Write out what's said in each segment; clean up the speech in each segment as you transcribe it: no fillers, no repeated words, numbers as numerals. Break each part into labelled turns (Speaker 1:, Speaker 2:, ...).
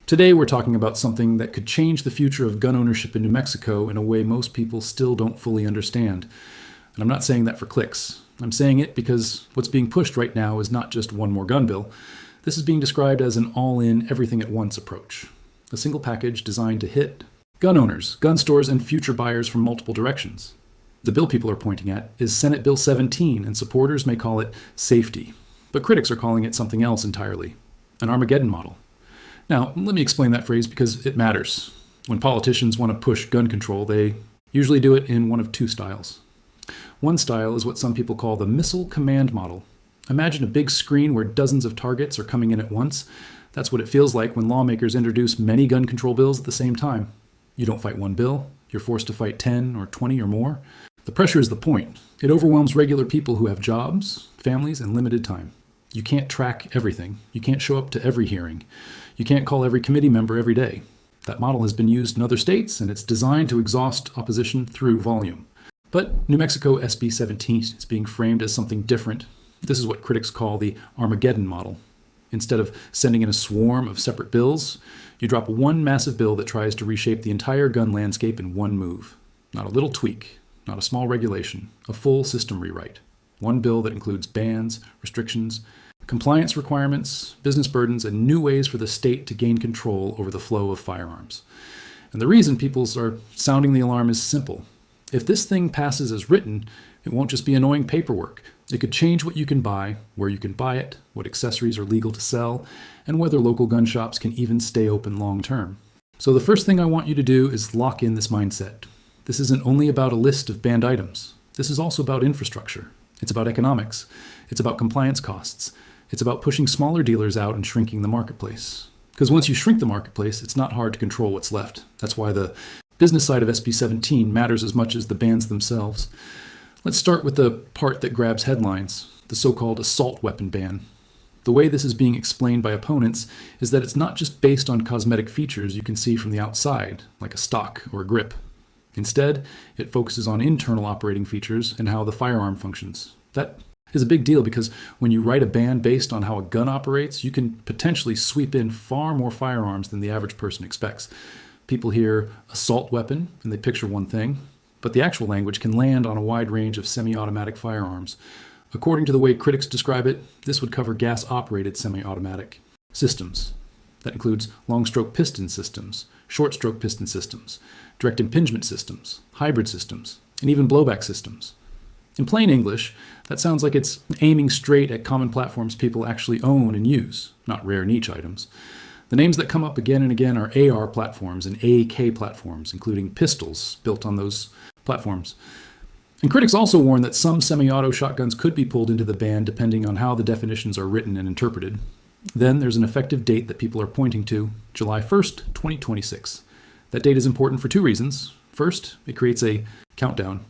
Speaker 1: Today we're talking about something that could change the future of gun ownership in New Mexico in a way most people still don't fully understand. And I'm not saying that for clicks. I'm saying it because what's being pushed right now is not just one more gun bill. This is being described as an all-in, everything-at-once approach. A single package designed to hit gun owners, gun stores, and future buyers from multiple directions. The bill people are pointing at is Senate Bill 17, and supporters may call it safety. But critics are calling it something else entirely, an Armageddon model. Now, let me explain that phrase because it matters. When politicians want to push gun control, they usually do it in one of two styles. One style is what some people call the missile command model. Imagine a big screen where dozens of targets are coming in at once. That's what it feels like when lawmakers introduce many gun control bills at the same time. You don't fight one bill, you're forced to fight 10 or 20 or more. The pressure is the point. It overwhelms regular people who have jobs, families, and limited time. You can't track everything. You can't show up to every hearing. You can't call every committee member every day. That model has been used in other states, and it's designed to exhaust opposition through volume. But New Mexico SB 17 is being framed as something different. This is what critics call the Armageddon model. Instead of sending in a swarm of separate bills, you drop one massive bill that tries to reshape the entire gun landscape in one move. Not a little tweak, not a small regulation, a full system rewrite. One bill that includes bans, restrictions, compliance requirements, business burdens, and new ways for the state to gain control over the flow of firearms. And the reason people are sounding the alarm is simple. If this thing passes as written, it won't just be annoying paperwork. It could change what you can buy, where you can buy it, what accessories are legal to sell, and whether local gun shops can even stay open long term. So the first thing I want you to do is lock in this mindset. This isn't only about a list of banned items. This is also about infrastructure. It's about economics. It's about compliance costs. It's about pushing smaller dealers out and shrinking the marketplace. Because once you shrink the marketplace, it's not hard to control what's left. That's why the business side of SB 17 matters as much as the bans themselves. Let's start with the part that grabs headlines, the so-called assault weapon ban. The way this is being explained by opponents is that it's not just based on cosmetic features you can see from the outside, like a stock or a grip. Instead, it focuses on internal operating features and how the firearm functions. That is a big deal because when you write a ban based on how a gun operates, you can potentially sweep in far more firearms than the average person expects. People hear assault weapon and they picture one thing, but the actual language can land on a wide range of semi-automatic firearms. According to the way critics describe it, this would cover gas-operated semi-automatic systems. That includes long-stroke piston systems, short-stroke piston systems, direct impingement systems, hybrid systems, and even blowback systems. In plain English, that sounds like it's aiming straight at common platforms people actually own and use, not rare niche items. The names that come up again and again are AR platforms and AK platforms, including pistols built on those platforms. And critics also warn that some semi-auto shotguns could be pulled into the ban depending on how the definitions are written and interpreted. Then there's an effective date that people are pointing to, July 1st, 2026. That date is important for two reasons. First, it creates a countdown.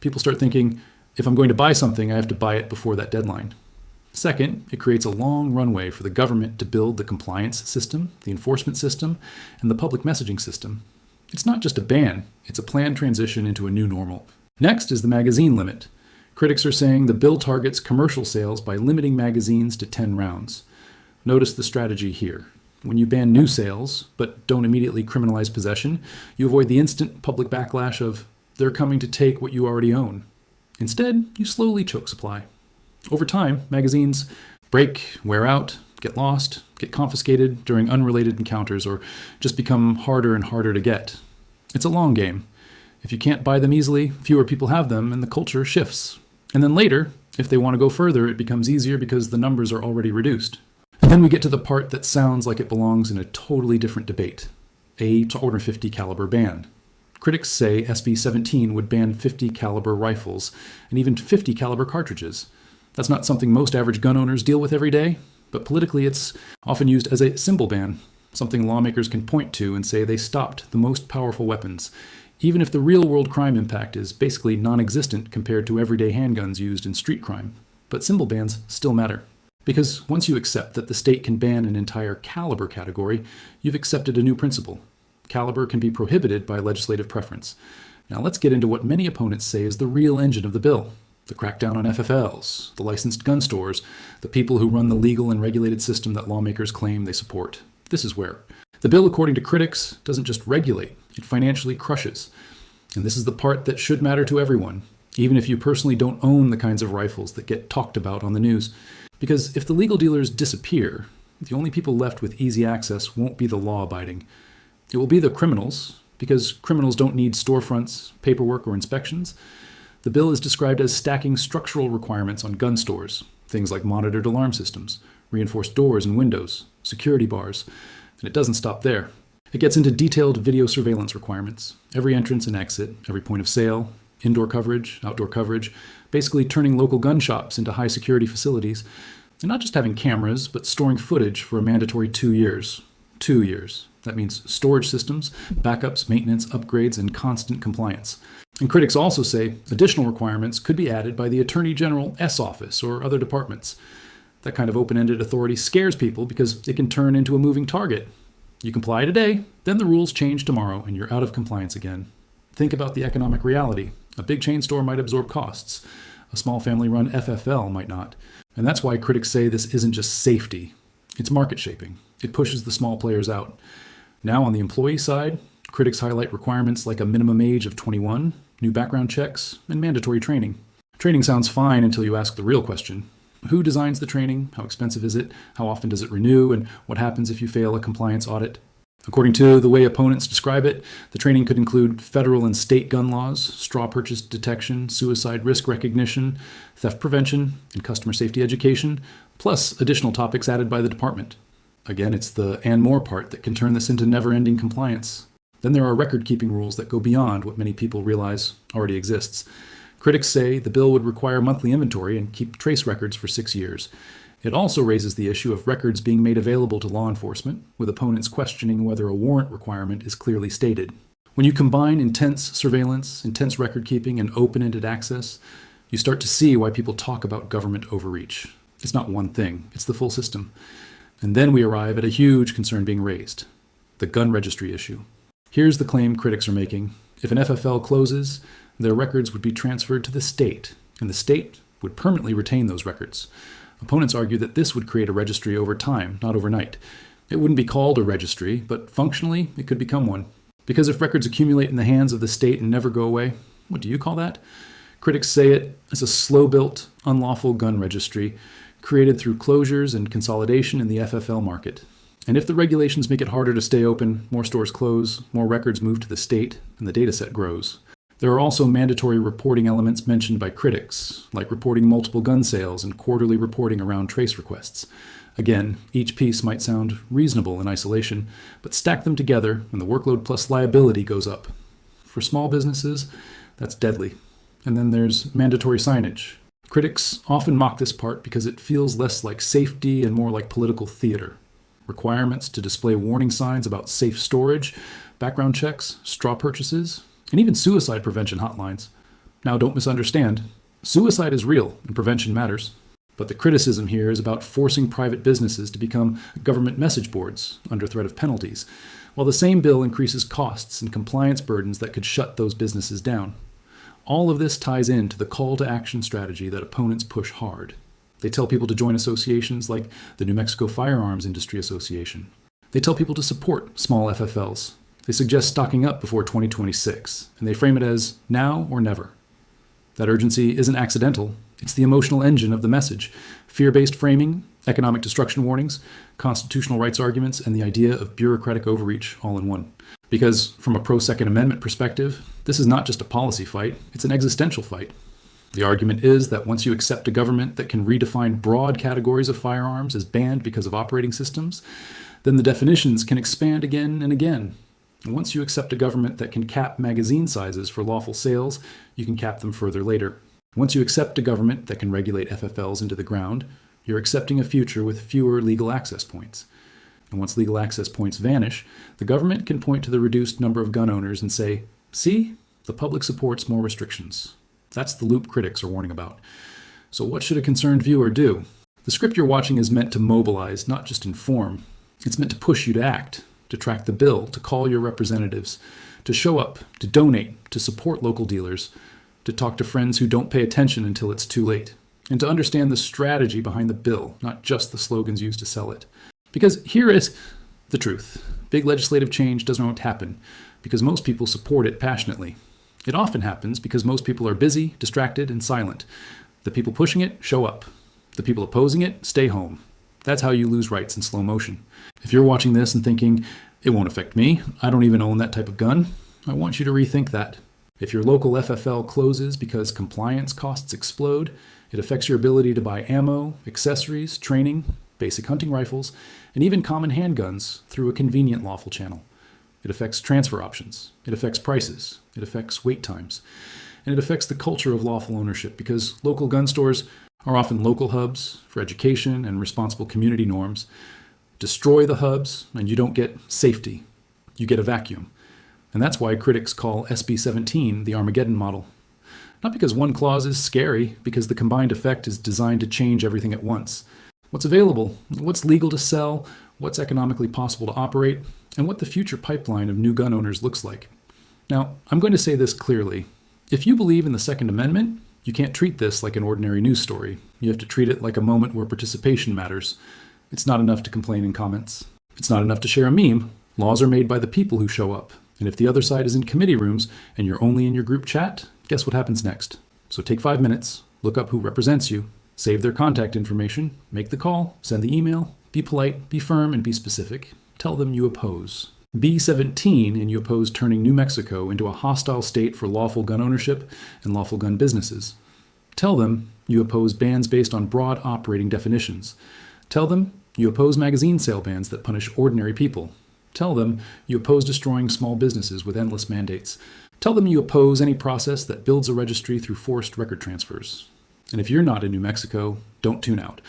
Speaker 1: People start thinking, if I'm going to buy something, I have to buy it before that deadline. Second, it creates a long runway for the government to build the compliance system, the enforcement system, and the public messaging system. It's not just a ban, it's a planned transition into a new normal. Next is the magazine limit. Critics are saying the bill targets commercial sales by limiting magazines to 10 rounds. Notice the strategy here. When you ban new sales, but don't immediately criminalize possession, you avoid the instant public backlash of, they're coming to take what you already own. Instead, you slowly choke supply. Over time, magazines break, wear out, get lost, get confiscated during unrelated encounters, or just become harder and harder to get. It's a long game. If you can't buy them easily, fewer people have them, and the culture shifts. And then later, if they want to go further, it becomes easier because the numbers are already reduced. And then we get to the part that sounds like it belongs in a totally different debate, a .250 caliber ban. Critics say SB 17 would ban .50 caliber rifles and even .50 caliber cartridges. That's not something most average gun owners deal with every day, but politically it's often used as a symbol ban, something lawmakers can point to and say they stopped the most powerful weapons, even if the real-world crime impact is basically non-existent compared to everyday handguns used in street crime. But symbol bans still matter. Because once you accept that the state can ban an entire caliber category, you've accepted a new principle. Caliber can be prohibited by legislative preference. Now let's get into what many opponents say is the real engine of the bill. The crackdown on FFLs, the licensed gun stores, the people who run the legal and regulated system that lawmakers claim they support. This is where The bill, according to critics, doesn't just regulate, it financially crushes. And this is the part that should matter to everyone, even if you personally don't own the kinds of rifles that get talked about on the news. Because if the legal dealers disappear, the only people left with easy access won't be the law-abiding. It will be the criminals, because criminals don't need storefronts, paperwork, or inspections. The bill is described as stacking structural requirements on gun stores, things like monitored alarm systems, reinforced doors and windows, security bars, and it doesn't stop there. It gets into detailed video surveillance requirements, every entrance and exit, every point of sale, indoor coverage, outdoor coverage, basically turning local gun shops into high security facilities, and not just having cameras, but storing footage for a mandatory 2 years. 2 years. That means storage systems, backups, maintenance, upgrades, and constant compliance. And critics also say additional requirements could be added by the Attorney General S office or other departments. That kind of open-ended authority scares people because it can turn into a moving target. You comply today, then the rules change tomorrow, and you're out of compliance again. Think about the economic reality. A big chain store might absorb costs. A small family-run FFL might not. And that's why critics say this isn't just safety. It's market shaping. It pushes the small players out. Now on the employee side, critics highlight requirements like a minimum age of 21, new background checks, and mandatory training. Training sounds fine until you ask the real question. Who designs the training? How expensive is it? How often does it renew? And what happens if you fail a compliance audit? According to the way opponents describe it, the training could include federal and state gun laws, straw purchase detection, suicide risk recognition, theft prevention, and customer safety education, plus additional topics added by the department. Again, it's the and more part that can turn this into never-ending compliance. Then there are record-keeping rules that go beyond what many people realize already exists. Critics say the bill would require monthly inventory and keep trace records for 6 years. It also raises the issue of records being made available to law enforcement, with opponents questioning whether a warrant requirement is clearly stated. When you combine intense surveillance, intense record-keeping, and open-ended access, you start to see why people talk about government overreach. It's not one thing, it's the full system. And then we arrive at a huge concern being raised, the gun registry issue. Here's the claim critics are making. If an FFL closes, their records would be transferred to the state, and the state would permanently retain those records. Opponents argue that this would create a registry over time, not overnight. It wouldn't be called a registry, but functionally, it could become one. Because if records accumulate in the hands of the state and never go away, what do you call that? Critics say it as a slow-built, unlawful gun registry created through closures and consolidation in the FFL market. And if the regulations make it harder to stay open, more stores close, more records move to the state, and the data set grows. There are also mandatory reporting elements mentioned by critics, like reporting multiple gun sales and quarterly reporting around trace requests. Again, each piece might sound reasonable in isolation, but stack them together and the workload plus liability goes up. For small businesses, that's deadly. And then there's mandatory signage. Critics often mock this part because it feels less like safety and more like political theater. Requirements to display warning signs about safe storage, background checks, straw purchases, and even suicide prevention hotlines. Now, don't misunderstand. Suicide is real and prevention matters. But the criticism here is about forcing private businesses to become government message boards under threat of penalties, while the same bill increases costs and compliance burdens that could shut those businesses down. All of this ties into the call to action strategy that opponents push hard. They tell people to join associations like the New Mexico Firearms Industry Association. They tell people to support small FFLs. They suggest stocking up before 2026, and they frame it as now or never. That urgency isn't accidental. It's the emotional engine of the message. Fear-based framing, economic destruction warnings, constitutional rights arguments, and the idea of bureaucratic overreach all in one. Because from a pro-Second Amendment perspective, this is not just a policy fight, it's an existential fight. The argument is that once you accept a government that can redefine broad categories of firearms as banned because of operating systems, then the definitions can expand again and again. And once you accept a government that can cap magazine sizes for lawful sales, you can cap them further later. Once you accept a government that can regulate FFLs into the ground, you're accepting a future with fewer legal access points. And once legal access points vanish, the government can point to the reduced number of gun owners and say, see, the public supports more restrictions. That's the loop critics are warning about. So what should a concerned viewer do? The script you're watching is meant to mobilize, not just inform. It's meant to push you to act, to track the bill, to call your representatives, to show up, to donate, to support local dealers, to talk to friends who don't pay attention until it's too late, and to understand the strategy behind the bill, not just the slogans used to sell it. Because here is The truth. Big legislative change doesn't happen because most people support it passionately. It often happens because most people are busy, distracted, and silent. The people pushing it show up. The people opposing it stay home. That's how you lose rights in slow motion. If you're watching this and thinking, it won't affect me, I don't even own that type of gun, I want you to rethink that. If your local FFL closes because compliance costs explode, it affects your ability to buy ammo, accessories, training, basic hunting rifles, and even common handguns through a convenient lawful channel. It affects transfer options. It affects prices. It affects wait times. And it affects the culture of lawful ownership because local gun stores are often local hubs for education and responsible community norms. Destroy the hubs and you don't get safety. You get a vacuum. And that's why critics call SB 17 the Armageddon model. Not because one clause is scary, because the combined effect is designed to change everything at once. What's available, what's legal to sell, what's economically possible to operate, and what the future pipeline of new gun owners looks like. Now, I'm going to say this clearly. If you believe in the Second Amendment, you can't treat this like an ordinary news story. You have to treat it like a moment where participation matters. It's not enough to complain in comments. It's not enough to share a meme. Laws are made by the people who show up. And if the other side is in committee rooms and you're only in your group chat, guess what happens next? So take 5 minutes, look up who represents you, save their contact information, make the call, send the email, be polite, be firm, and be specific. Tell them you oppose. B17 and you oppose turning New Mexico into a hostile state for lawful gun ownership and lawful gun businesses. Tell them you oppose bans based on broad operating definitions. Tell them you oppose magazine sale bans that punish ordinary people. Tell them you oppose destroying small businesses with endless mandates. Tell them you oppose any process that builds a registry through forced record transfers. And if you're not in New Mexico, don't tune out.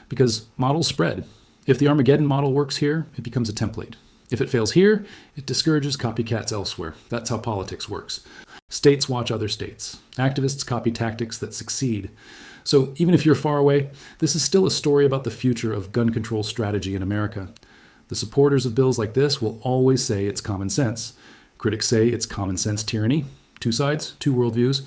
Speaker 1: Because models spread. If the Armageddon model works here, it becomes a template. If it fails here, it discourages copycats elsewhere. That's how politics works. States watch other states. Activists copy tactics that succeed. So even if you're far away, this is still a story about the future of gun control strategy in America. The supporters of bills like this will always say it's common sense. Critics say it's common sense tyranny. Two sides, two worldviews.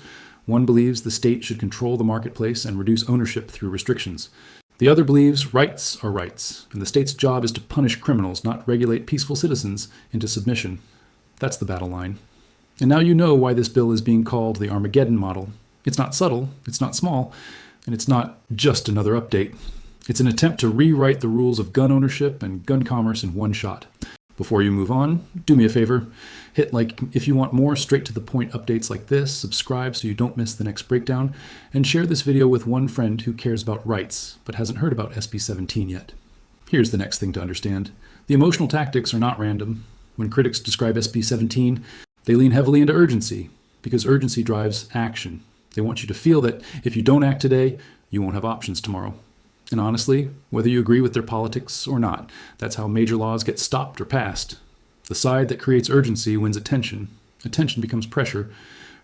Speaker 1: One believes the state should control the marketplace and reduce ownership through restrictions. The other believes rights are rights, and the state's job is to punish criminals, not regulate peaceful citizens into submission. That's the battle line. And now you know why this bill is being called the Armageddon model. It's not subtle, it's not small, and it's not just another update. It's an attempt to rewrite the rules of gun ownership and gun commerce in one shot. Before you move on, do me a favor. Hit like if you want more straight-to-the-point updates like this, subscribe so you don't miss the next breakdown, and share this video with one friend who cares about rights but hasn't heard about SB 17 yet. Here's the next thing to understand. The emotional tactics are not random. When critics describe SB 17, they lean heavily into urgency, because urgency drives action. They want you to feel that if you don't act today, you won't have options tomorrow. And honestly, whether you agree with their politics or not, that's how major laws get stopped or passed. The side that creates urgency wins attention. Attention becomes pressure.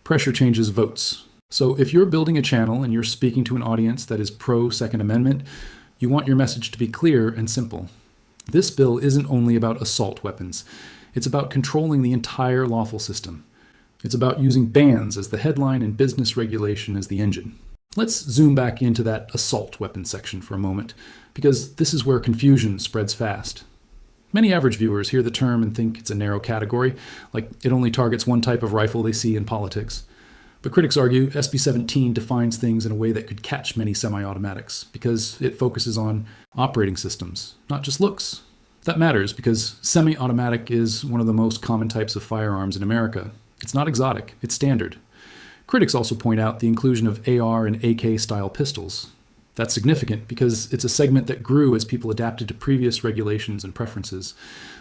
Speaker 1: Pressure changes votes. So if you're building a channel and you're speaking to an audience that is pro-Second Amendment, you want your message to be clear and simple. This bill isn't only about assault weapons. It's about controlling the entire lawful system. It's about using bans as the headline and business regulation as the engine. Let's zoom back into that assault weapon section for a moment, because this is where confusion spreads fast. Many average viewers hear the term and think it's a narrow category, like it only targets one type of rifle they see in politics. But critics argue SB 17 defines things in a way that could catch many semi-automatics, because it focuses on operating systems, not just looks. That matters because semi-automatic is one of the most common types of firearms in America. It's not exotic, it's standard. Critics also point out the inclusion of AR and AK-style pistols. That's significant because it's a segment that grew as people adapted to previous regulations and preferences.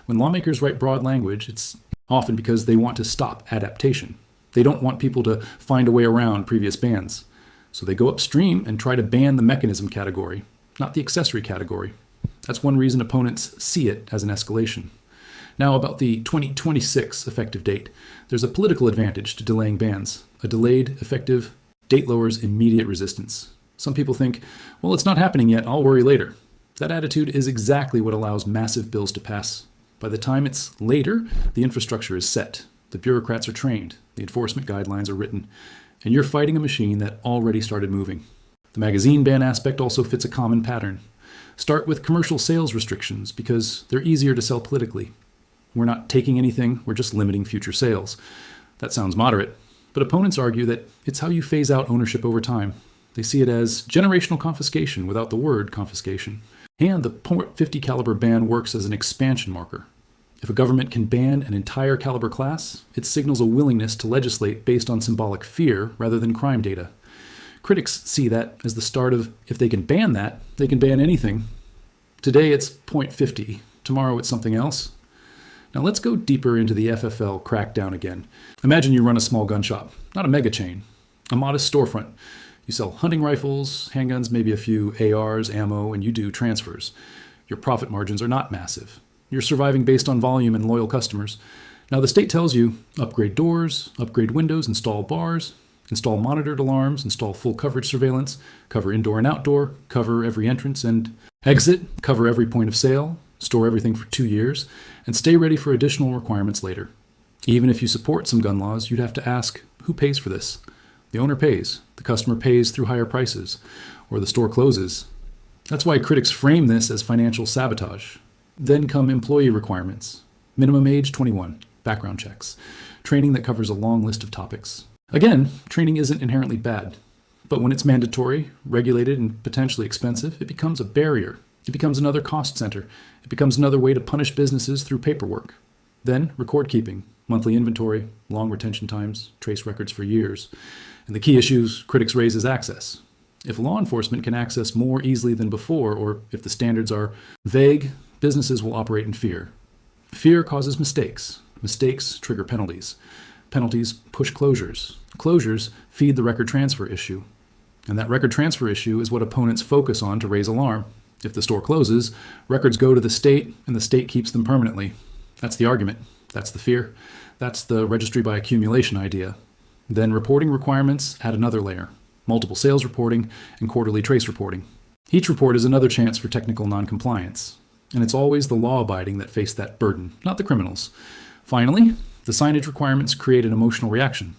Speaker 1: When lawmakers write broad language, it's often because they want to stop adaptation. They don't want people to find a way around previous bans. So they go upstream and try to ban the mechanism category, not the accessory category. That's one reason opponents see it as an escalation. Now, about the 2026 effective date, there's a political advantage to delaying bans. A delayed, effective date lowers immediate resistance. Some people think, well, it's not happening yet, I'll worry later. That attitude is exactly what allows massive bills to pass. By the time it's later, the infrastructure is set. The bureaucrats are trained. The enforcement guidelines are written. And you're fighting a machine that already started moving. The magazine ban aspect also fits a common pattern. Start with commercial sales restrictions because they're easier to sell politically. We're not taking anything, we're just limiting future sales. That sounds moderate, but opponents argue that it's how you phase out ownership over time. They see it as generational confiscation without the word confiscation. And the .50 caliber ban works as an expansion marker. If a government can ban an entire caliber class, it signals a willingness to legislate based on symbolic fear rather than crime data. Critics see that as the start of, if they can ban that, they can ban anything. Today it's .50, tomorrow it's something else. Now let's go deeper into the FFL crackdown again. Imagine you run a small gun shop, not a mega chain, a modest storefront. You sell hunting rifles, handguns, maybe a few ARs, ammo, and you do transfers. Your profit margins are not massive. You're surviving based on volume and loyal customers. Now the state tells you, upgrade doors, upgrade windows, install bars, install monitored alarms, install full coverage surveillance, cover indoor and outdoor, cover every entrance and exit, cover every point of sale, store everything for 2 years, and stay ready for additional requirements later. Even if you support some gun laws, you'd have to ask, who pays for this? The owner pays, the customer pays through higher prices, or the store closes. That's why critics frame this as financial sabotage. Then come employee requirements. Minimum age 21, background checks, training that covers a long list of topics. Again, training isn't inherently bad, but when it's mandatory, regulated, and potentially expensive, it becomes a barrier. It becomes another cost center. It becomes another way to punish businesses through paperwork. Then record keeping, monthly inventory, long retention times, trace records for years. And the key issues critics raise is access. If law enforcement can access more easily than before, or if the standards are vague, businesses will operate in fear. Fear causes mistakes. Mistakes trigger penalties. Penalties push closures. Closures feed the record transfer issue. And that record transfer issue is what opponents focus on to raise alarm. If the store closes, records go to the state, and the state keeps them permanently. That's the argument. That's the fear. That's the registry by accumulation idea. Then reporting requirements add another layer. Multiple sales reporting and quarterly trace reporting. Each report is another chance for technical noncompliance. And it's always the law-abiding that face that burden, not the criminals. Finally, the signage requirements create an emotional reaction.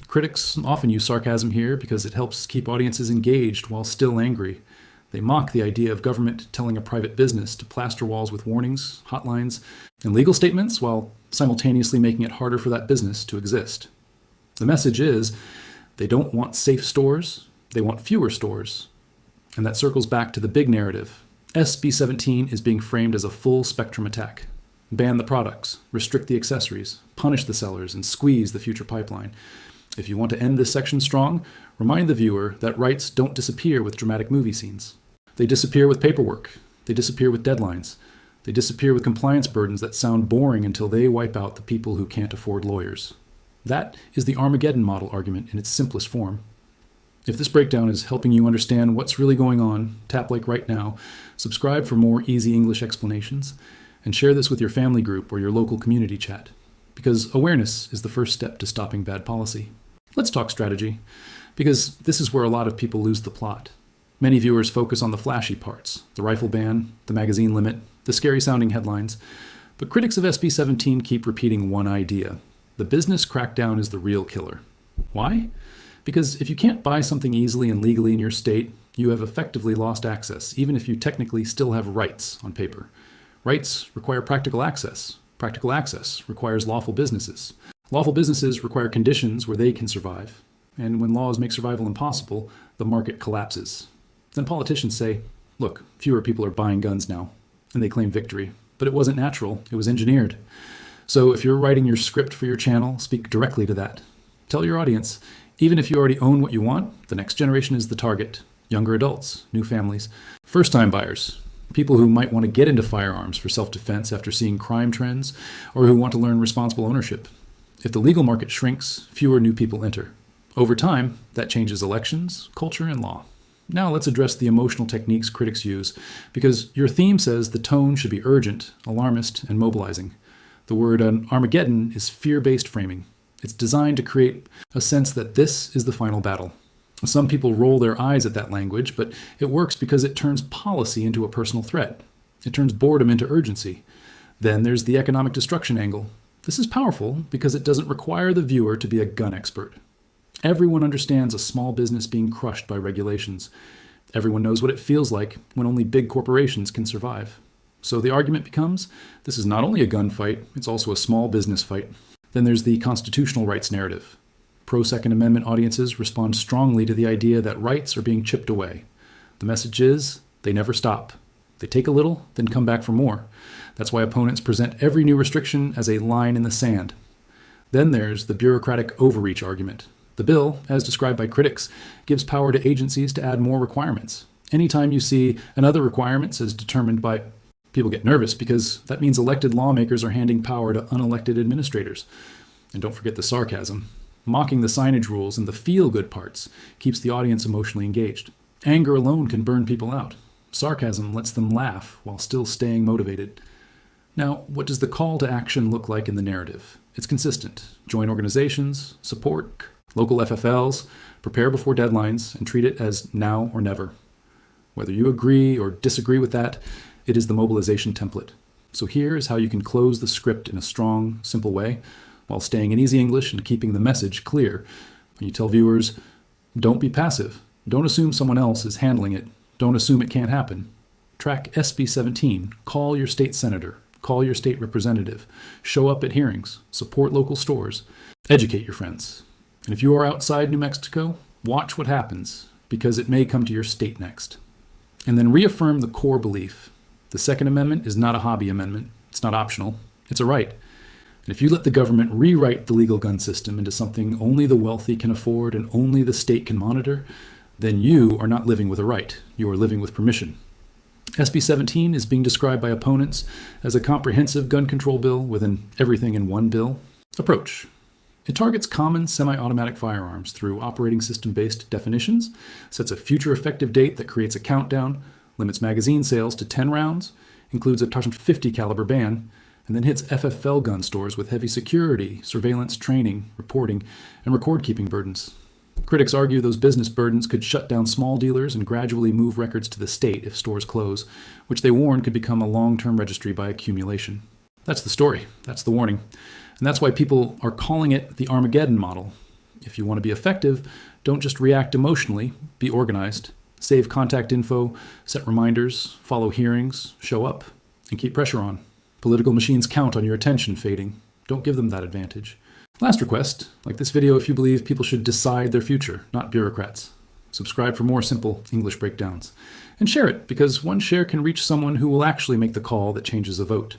Speaker 1: Critics often use sarcasm here because it helps keep audiences engaged while still angry. They mock the idea of government telling a private business to plaster walls with warnings, hotlines, and legal statements while simultaneously making it harder for that business to exist. The message is, they don't want safe stores, they want fewer stores. And that circles back to the big narrative. SB 17 is being framed as a full spectrum attack. Ban the products, restrict the accessories, punish the sellers, and squeeze the future pipeline. If you want to end this section strong, remind the viewer that rights don't disappear with dramatic movie scenes. They disappear with paperwork. They disappear with deadlines. They disappear with compliance burdens that sound boring until they wipe out the people who can't afford lawyers. That is the Armageddon model argument in its simplest form. If this breakdown is helping you understand what's really going on, tap like right now, subscribe for more easy English explanations, and share this with your family group or your local community chat, because awareness is the first step to stopping bad policy. Let's talk strategy, because this is where a lot of people lose the plot. Many viewers focus on the flashy parts, the rifle ban, the magazine limit, the scary-sounding headlines, but critics of SB 17 keep repeating one idea. The business crackdown is the real killer. Why? Because if you can't buy something easily and legally in your state, you have effectively lost access, even if you technically still have rights on paper. Rights require practical access. Practical access requires lawful businesses. Lawful businesses require conditions where they can survive. And when laws make survival impossible, the market collapses. Then politicians say, look, fewer people are buying guns now. And they claim victory. But it wasn't natural, it was engineered. So if you're writing your script for your channel, speak directly to that. Tell your audience, even if you already own what you want, the next generation is the target. Younger adults, new families, first-time buyers, people who might want to get into firearms for self-defense after seeing crime trends, or who want to learn responsible ownership. If the legal market shrinks, fewer new people enter. Over time, that changes elections, culture, and law. Now let's address the emotional techniques critics use, because your theme says the tone should be urgent, alarmist, and mobilizing. The word Armageddon is fear-based framing. It's designed to create a sense that this is the final battle. Some people roll their eyes at that language, but it works because it turns policy into a personal threat. It turns boredom into urgency. Then there's the economic destruction angle. This is powerful because it doesn't require the viewer to be a gun expert. Everyone understands a small business being crushed by regulations. Everyone knows what it feels like when only big corporations can survive. So the argument becomes, this is not only a gunfight, it's also a small business fight. Then there's the constitutional rights narrative. Pro-Second Amendment audiences respond strongly to the idea that rights are being chipped away. The message is, they never stop. They take a little, then come back for more. That's why opponents present every new restriction as a line in the sand. Then there's the bureaucratic overreach argument. The bill, as described by critics, gives power to agencies to add more requirements. Anytime you see another requirements as determined by people get nervous because that means elected lawmakers are handing power to unelected administrators. And don't forget the sarcasm. Mocking the signage rules and the feel-good parts keeps the audience emotionally engaged. Anger alone can burn people out. Sarcasm lets them laugh while still staying motivated. Now, what does the call to action look like in the narrative? It's consistent. Join organizations, support local FFLs, prepare before deadlines, and treat it as now or never. Whether you agree or disagree with that, it is the mobilization template. So here is how you can close the script in a strong, simple way, while staying in easy English and keeping the message clear. When you tell viewers, don't be passive. Don't assume someone else is handling it. Don't assume it can't happen. Track SB 17. Call your state senator. Call your state representative. Show up at hearings. Support local stores. Educate your friends. And if you are outside New Mexico, watch what happens, because it may come to your state next. And then reaffirm the core belief. The Second Amendment is not a hobby amendment. It's not optional. It's a right. And if you let the government rewrite the legal gun system into something only the wealthy can afford and only the state can monitor, then you are not living with a right. You are living with permission. SB 17 is being described by opponents as a comprehensive gun control bill with an everything in one bill approach. It targets common semi-automatic firearms through operating system-based definitions, sets a future effective date that creates a countdown, limits magazine sales to 10 rounds, includes a .50 caliber ban, and then hits FFL gun stores with heavy security, surveillance, training, reporting, and record-keeping burdens. Critics argue those business burdens could shut down small dealers and gradually move records to the state if stores close, which they warn could become a long-term registry by accumulation. That's the story. That's the warning. And that's why people are calling it the Armageddon model. If you want to be effective, don't just react emotionally, be organized. Save contact info, set reminders, follow hearings, show up, and keep pressure on. Political machines count on your attention fading. Don't give them that advantage. Last request, like this video if you believe people should decide their future, not bureaucrats. Subscribe for more simple English breakdowns. And share it, because one share can reach someone who will actually make the call that changes a vote.